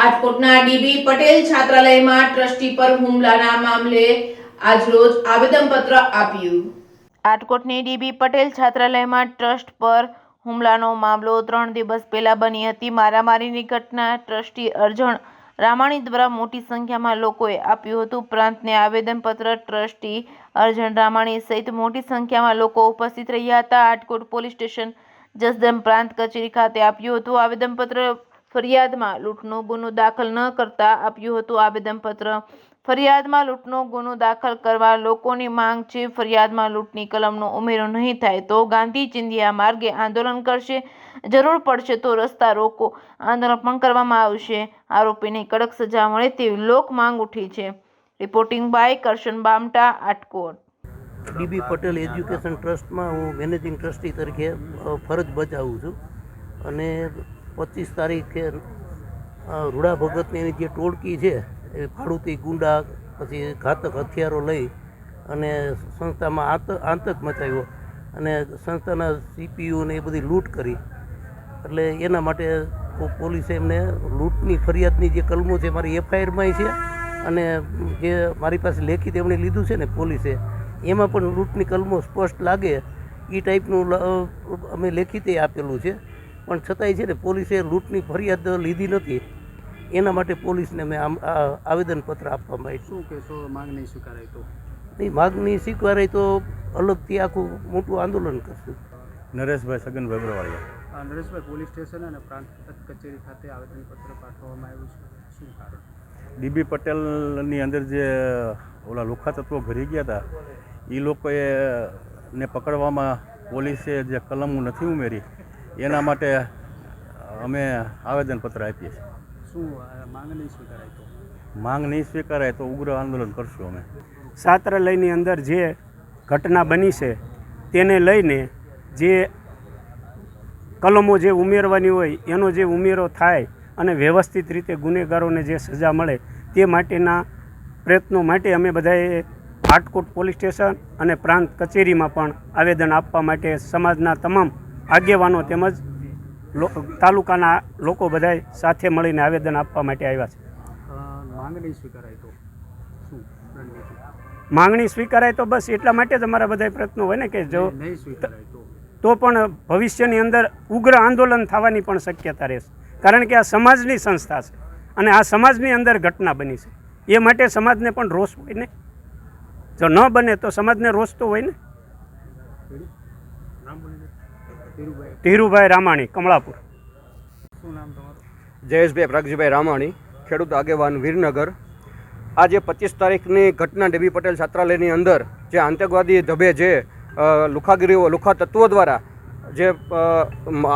રાજકોટના dB Patel છાત્રાલયમાં trustee પર હુમલાના મામલે આજરોજ આવેદનપત્ર આપ્યું। રાજકોટની ડીબી પટેલ છાત્રાલયમાં ટ્રસ્ટ પર હુમલાનો મામલો 3 દિવસ પહેલા બની હતી। મારામારીની ઘટના ટ્રસ્ટી અરજણ રામાણી દ્વારા મોટી સંખ્યામાં લોકોએ આપ્યું હતું। પ્રાંતને આવેદનપત્ર ટ્રસ્ટી અરજણ રામાણી સહિત મોટી સંખ્યામાં લોકો ઉપસ્થિત રહ્યા હતા। રાજકોટ પોલીસ સ્ટેશન જસદણ પ્રાંત કચેરી ખાતે આપ્યું હતું આવેદનપત્ર। ફરિયાદમાં લૂંટનો ગુનો દાખલ ન કરતા આપ્યું હતું આવેદનપત્ર। ફરિયાદમાં લૂંટનો ગુનો દાખલ કરવા લોકોની માંગ છે। ફરિયાદમાં લૂંટની કલમનો ઉમેરો નહીં થાય તો ગાંધી ચિંધ્યા માર્ગે આંદોલન કરશે। જરૂર પડશે તો રસ્તા રોકો આંદોલન પણ કરવામાં આવશે। આરોપીને કડક સજા મળે તેવી લોક માંગ ઉઠી છે। Reporting by Karshan Bamta, Rajkot. DB Patel education ટ્રસ્ટમાં હું મેનેજિંગ ટ્રસ્ટી તરીકે ફરજ બજાવું છું અને 25 તારીખે રૂડા ભગતની જે ટોળકી છે એ ભાડુતી ગુંડા પછી ઘાતક હથિયારો લઈ અને સંસ્થામાં આતંક મચાવ્યો અને સંસ્થાના CPU ને એ બધી લૂંટ કરી। એટલે એના માટે પોલીસે એમને લૂંટની ફરિયાદની જે કલમો છે મારી FIRમાં છે અને જે મારી પાસે લેખિત એમણે લીધું છે ને પોલીસે એમાં પણ લૂંટની કલમો સ્પષ્ટ લાગે એ ટાઈપનું અમે લેખિતે આપેલું છે। પણ છતાંય છે ને પોલીસે લૂંટની ફરિયાદ લીધી નથી। એના માટે પોલીસને મેં આવેદનપત્ર આપવામાં આવ્યું। શું કહેશો? માંગ નહીં સ્વીકારાય તો? નહીં, માંગ નહીં સ્વીકારાય તો અલગથી આખું મોટું આંદોલન કરશું। નરેશભાઈ સગનભાઈ બરવાળિયા। નરેશભાઈ, પોલીસ સ્ટેશન અને પ્રાંત કચેરી ખાતે આવેદનપત્ર પાઠવવામાં આવ્યું છે, શું કારણ? ડીબી પટેલની અંદર જે ઓલા લુખ્ખા તત્વો ઘરી ગયા હતા એ લોકોએ ને પકડવામાં પોલીસે જે કલમો નથી ઉમેરી એના માટે અમે આવેદનપત્ર આપીએ છીએ। શું માંગ નહીં સ્વીકારાય તો? માંગ નહીં સ્વીકારાય તો ઉગ્ર આંદોલન કરશું અમે। છાત્રાલયની અંદર જે ઘટના બની છે તેને લઈને જે કલમો જે ઉમેરવાની હોય એનો જે ઉમેરો થાય અને વ્યવસ્થિત રીતે ગુનેગારોને જે સજા મળે તે માટેના પ્રયત્નો માટે અમે બધાએ રાજકોટ પોલીસ સ્ટેશન અને પ્રાંત કચેરીમાં પણ આવેદન આપવા માટે સમાજના તમામ આગેવાનો તેમજ તાલુકાના લોકો બધાએ સાથે મળીને આવેદન આપવા માટે આવ્યા છે। માંગ નહીં સ્વીકારાય તો શું રણનીતિ? માંગણી સ્વીકારાય તો બસ એટલા માટે જ અમારા બધા પ્રયત્નો હોય ને કે જો નહીં સ્વીકારાય તો પણ ભવિષ્યની અંદર ઉગ્ર આંદોલન થવાની પણ શક્યતા રહેશે। કારણ કે આ સમાજની સંસ્થા છે અને આ સમાજની અંદર ઘટના બની છે એ માટે સમાજને પણ રોષ હોય ને। જો ન બને તો સમાજને રોષ તો હોય ને। ધીરુભાઈ રામાણી, કમળાપુર। શું નામ તમારું? જયેશભાઈ પ્રગજીભાઈ રામાણી, ખેડૂત આગેવાન, વિરનગર। આજે 25 તારીખની ઘટના ડીબી પટેલ છાત્રાલયની અંદર જે આતંકવાદી ધબે જે લુખ્ખા તત્વો દ્વારા જે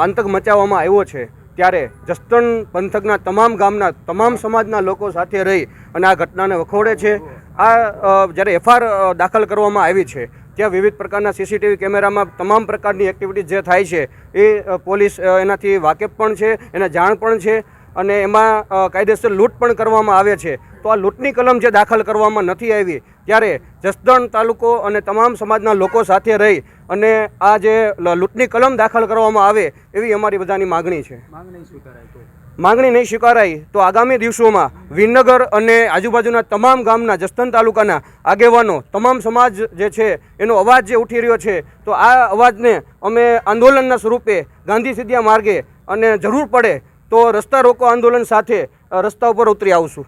આતંક મચાવવામાં આવ્યો છે ત્યારે જસદણ પંથકના તમામ ગામના તમામ સમાજના લોકો સાથે રહી અને આ ઘટનાને વખોડે છે। આ જ્યારે FIR દાખલ કરવામાં આવી છે ત્યાં વિવિધ પ્રકારના CCTV કેમેરામાં તમામ પ્રકારની એક્ટિવિટી જે થાય છે એ પોલીસ એનાથી વાકેફ પણ છે, એને જાણ પણ છે અને એમાં કાયદેસર લૂંટ પણ કરવામાં આવે છે। તો આ લૂંટની કલમ જે દાખલ કરવામાં નથી આવી ત્યારે જસદણ તાલુકો અને તમામ સમાજના લોકો સાથે રહી અને આ જે લૂંટની કલમ દાખલ કરવામાં આવે એવી અમારી બધાની માગણી છે। માંગ નહીં સ્વીકારાય તો? માગણી નહીં સ્વીકારાય તો આગામી દિવસોમાં વિરનગર અને આજુબાજુના તમામ ગામના જસદણ તાલુકાના આગેવાનો તમામ સમાજ જે છે એનો અવાજ જે ઉઠી રહ્યો છે તો આ અવાજને અમે આંદોલનના સ્વરૂપે ગાંધી ચિંધ્યા માર્ગે અને જરૂર પડે તો રસ્તા રોકો આંદોલન સાથે રસ્તા ઉપર ઉતરી આવશું।